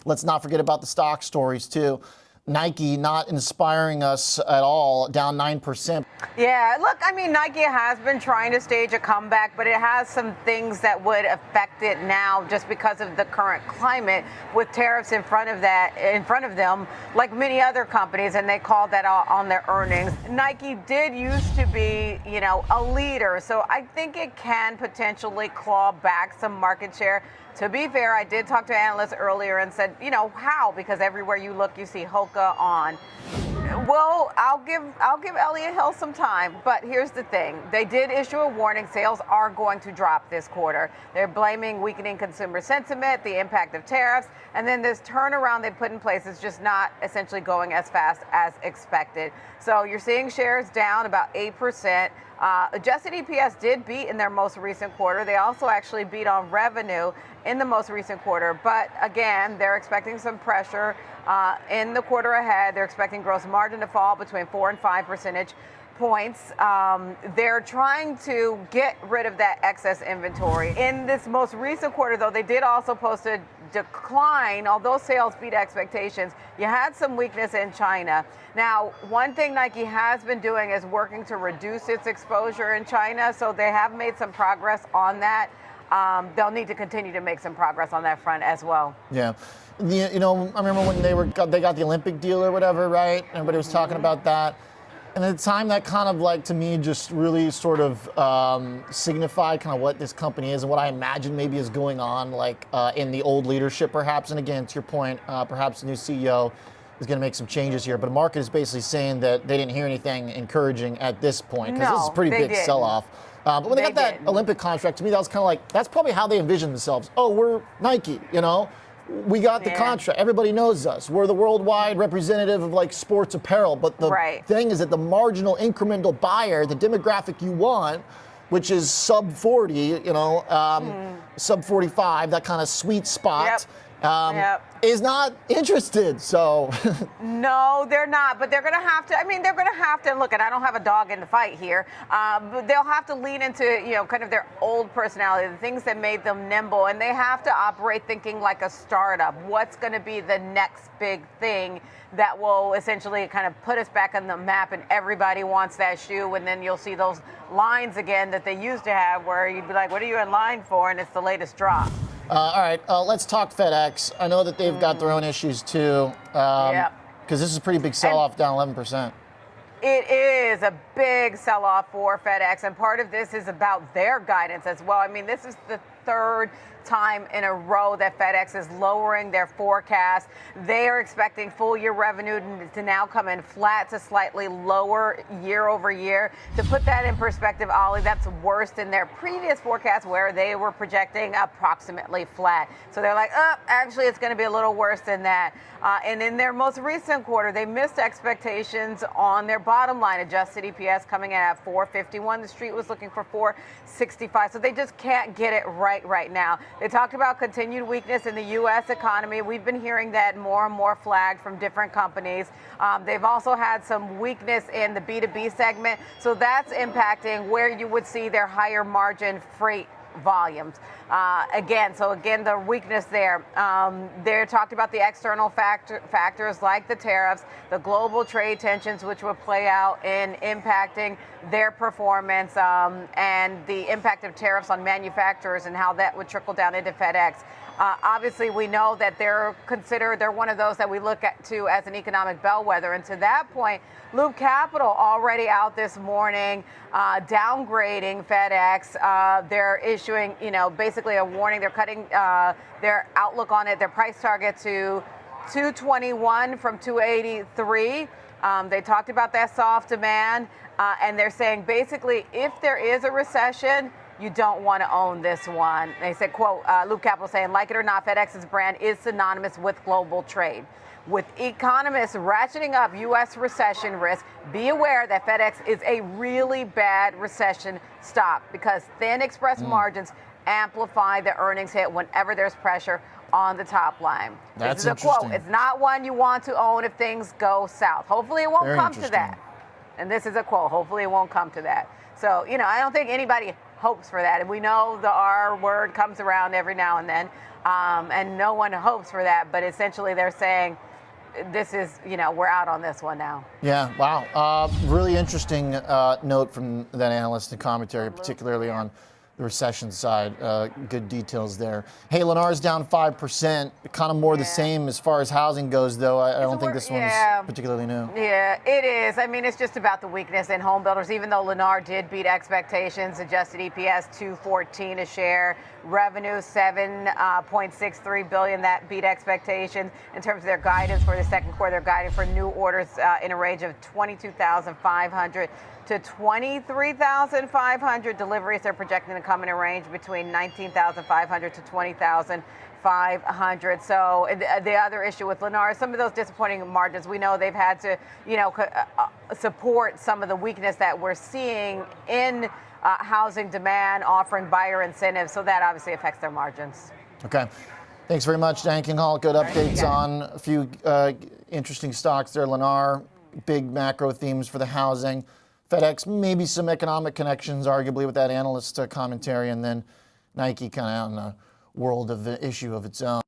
let's not forget about the stock stories too. Nike not inspiring us at all, down 9%. Yeah, look, I mean, Nike has been trying to stage a comeback, but it has some things that would affect it now just because of the current climate with tariffs in front of them, like many other companies, and they called that out on their earnings. Nike did used to be, a leader, so I think it can potentially claw back some market share. To be fair, I did talk to analysts earlier and said, how? Because everywhere you look, you see Hoka on. Well, I'll give Elliott Hill some time, but here's the thing. They did issue a warning. Sales are going to drop this quarter. They're blaming weakening consumer sentiment, the impact of tariffs, and then this turnaround they put in place is just not essentially going as fast as expected. So you're seeing shares down about 8%. Adjusted EPS did beat in their most recent quarter. They also actually beat on revenue in the most recent quarter. But again, they're expecting some pressure in the quarter ahead. They're expecting gross margin to fall between 4 and 5 percentage points. They're trying to get rid of that excess inventory. In this most recent quarter, though, they did also post a decline, although sales beat expectations. You had some weakness in China. Now, one thing Nike has been doing is working to reduce its exposure in China, so they have made some progress on that. They'll need to continue to make some progress on that front as well. Yeah. I remember when they got the Olympic deal or whatever, right? Everybody was talking about that. And at the time, that kind of like, to me, just really sort of signified kind of what this company is and what I imagine maybe is going on, like in the old leadership, perhaps. And again, to your point, perhaps the new CEO is going to make some changes here. But the market is basically saying that they didn't hear anything encouraging at this point, because this is a pretty big sell-off. But when they got that Olympic contract, to me, that was kind of like, that's probably how they envisioned themselves. Oh, we're Nike, We got the contract. Everybody knows us. We're the worldwide representative of like sports apparel. But the thing is that the marginal incremental buyer, the demographic you want, which is sub 40, sub 45, that kind of sweet spot, is not interested. So no, they're not. But they're going to have to. I mean, they're going to have to look. And I don't have a dog in the fight here. But they'll have to lean into kind of their old personality, the things that made them nimble, and they have to operate thinking like a startup. What's going to be the next big thing that will essentially kind of put us back on the map, and everybody wants that shoe, and then you'll see those lines again that they used to have where you'd be like, what are you in line for? And it's the latest drop. All right, let's talk FedEx. I know that they've got their own issues too, because this is a pretty big sell-off, down 11%. It is a big sell-off for FedEx, and part of this is about their guidance as well. I mean, this is the third time in a row that FedEx is lowering their forecast. They are expecting full year revenue to now come in flat to slightly lower year over year. To put that in perspective, Ollie, that's worse than their previous forecast where they were projecting approximately flat. So they're like, actually, it's going to be a little worse than that. And in their most recent quarter, they missed expectations on their bottom line, adjusted EPS coming in at $4.51. The street was looking for $4.65. So they just can't get it right now. They talked about continued weakness in the U.S. economy. We've been hearing that more and more flagged from different companies. They've also had some weakness in the B2B segment. So that's impacting where you would see their higher margin freight volumes. Again, the weakness there. They talked about the external factors like the tariffs, the global trade tensions, which will play out in impacting their performance, and the impact of tariffs on manufacturers and how that would trickle down into FedEx. Obviously, we know that they're one of those that we look at to as an economic bellwether. And to that point, Loop Capital already out this morning downgrading FedEx. They're issuing, basically a warning. They're cutting their outlook on it, their price target to 221 from 283. They talked about that soft demand, and they're saying basically if there is a recession, you don't want to own this one. They said, quote, Loop Capital saying, like it or not, FedEx's brand is synonymous with global trade. With economists ratcheting up U.S. recession risk, be aware that FedEx is a really bad recession stock because thin express margins amplify the earnings hit whenever there's pressure on the top line. That's this is a quote. It's not one you want to own if things go south. Hopefully it won't come to that. And this is a quote. Hopefully it won't come to that. So, I don't think anybody hopes for that. And we know the R word comes around every now and then, and no one hopes for that. But essentially, they're saying this is, we're out on this one now. Yeah, wow. Really interesting note from that analyst and commentary, particularly on the recession side. Good details there. Hey, Lennar's down 5%, kind of more the same as far as housing goes, though. I don't think this one's particularly new. Yeah, it is. I mean, it's just about the weakness in home builders. Even though Lennar did beat expectations, adjusted EPS $2.14 a share, revenue $7.63 billion, that beat expectations. In terms of their guidance for the second quarter, they're guiding for new orders in a range of 22,500 to 23,500 deliveries. They're projecting to come in a range between 19,500 to 20,500. So the other issue with Lennar is some of those disappointing margins. We know they've had to, support some of the weakness that we're seeing in housing demand, offering buyer incentives. So that obviously affects their margins. Okay. Thanks very much, Diane King Hall. Good updates on a few interesting stocks there. Lennar, big macro themes for the housing. FedEx, maybe some economic connections, arguably, with that analyst commentary, and then Nike kind of out in a world of issue of its own.